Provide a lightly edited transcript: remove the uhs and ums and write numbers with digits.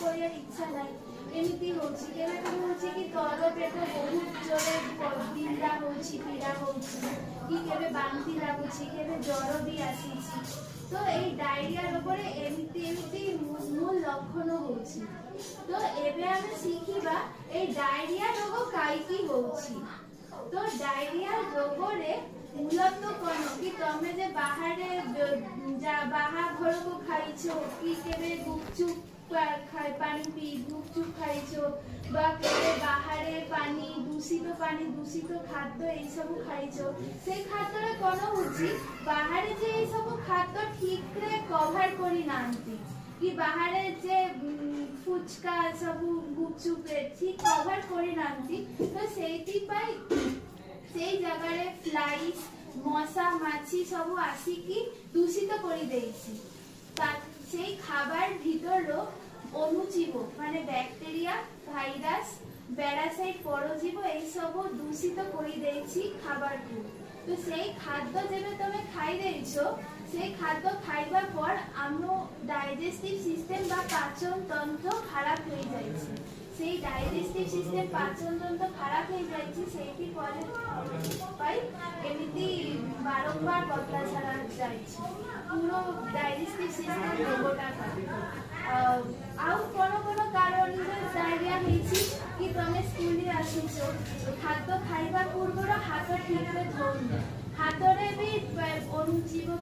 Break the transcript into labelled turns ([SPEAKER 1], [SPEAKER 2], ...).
[SPEAKER 1] କରିବା ଇଚ୍ଛା ନାହିଁ ଏମିତି ହେଉଛି କେବେ କେବେ ହେଉଛି କି ତଳ ପେଟ ବହୁତ ଜୋରେ ବିନ୍ଧା ହେଉଛି ପୀଡ଼ା ହେଉଛି କି କେବେ ବାନ୍ତି ଲାଗୁଛି କେବେ ଜ୍ୱର ବି ଆସିଛି ତ ଏଇ ଡାଇରିଆ ରୋଗରେ ଏମିତି ମୂଳ ଲକ୍ଷଣ ହେଉଛି ତ ଏବେ ଆମେ ଶିଖିବା ଏଇ ଡାଇରିଆ ରୋଗ କାହିଁକି ହେଉଛି ତ ଡାଇରିଆ ରୋଗରେ মূলত কোন কি তুমি যে বাহারে বাহাঘরକୁ খাইছো কি কেবে গুপচুপ পানি পি গুপচুপ খাইছো বা কেবে বাহারে পানি দূষিত খাদ্য এই সব খাইছো সেই খাদ্যরে কোন হচ্ছে বাহারে যে এই সব খাদ্য ঠিকরে কভার করি নান্তি কি বাহারে যে ফুচকা সব গুপচুপে ঠিক কভার করি নান্তি তো সেইটি পাই সেই জায়গায় ফ্লাইস মশা মাছি সব আসিকি দূষিত করে দিয়েছি সেই খাবার ভিতর অনুজীব মানে ব্যাকটেরিয়া ভাইরাস প্যারাসাইট পরজীব এই সব দূষিত করে দিয়েছি খাবারকু তো সেই খাদ্য যেবে তুমি খাই দেইছ সেই খাদ্য খাইবার পর আমো ডাইজেস্টিভ সিস্টেম বা পাচন তন্ত্র খারাপ হয়ে যাইছে সেই ডাইজেস্টিভ সিস্টেম পাচন তন্ত্র খারাপ হয়ে যাইছে সেইটি পরে পাই এমিতি বারংবার পতলা ছাড়া যাইছে পুরো ডাইজেস্টিভ সিস্টেম রোগটা আউ কোন কোন কারণে ডায়রিয়া হয়েছে কি তুমি স্কুলে আসিছ খাদ্য খাইবার পূর্বর হাত ঠিকরে ধরুন হাতরে বি অনুজীব